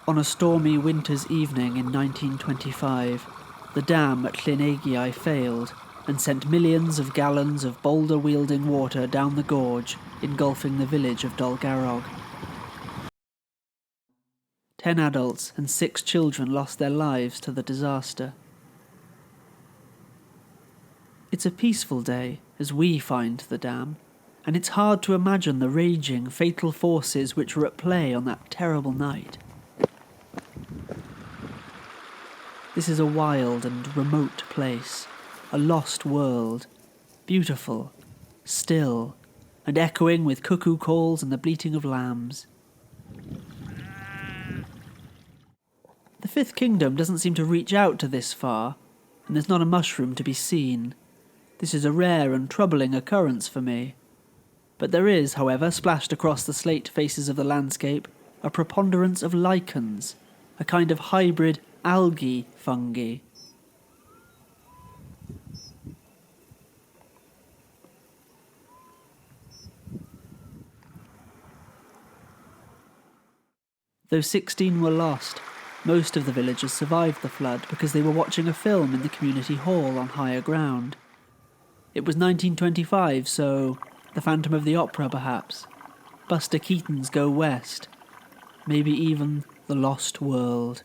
On a stormy winter's evening in 1925, the dam at Eigiau failed and sent millions of gallons of boulder-wielding water down the gorge, engulfing the village of Dolgarrog. 10 adults and 6 children lost their lives to the disaster. It's a peaceful day as we find the dam, and it's hard to imagine the raging, fatal forces which were at play on that terrible night. This is a wild and remote place, a lost world, beautiful, still, and echoing with cuckoo calls and the bleating of lambs. The Fifth Kingdom doesn't seem to reach out to this far, and there's not a mushroom to be seen. This is a rare and troubling occurrence for me. But there is, however, splashed across the slate faces of the landscape, a preponderance of lichens, a kind of hybrid algae fungi. Though 16 were lost, most of the villagers survived the flood because they were watching a film in the community hall on higher ground. It was 1925, so The Phantom of the Opera perhaps, Buster Keaton's Go West, maybe even The Lost World.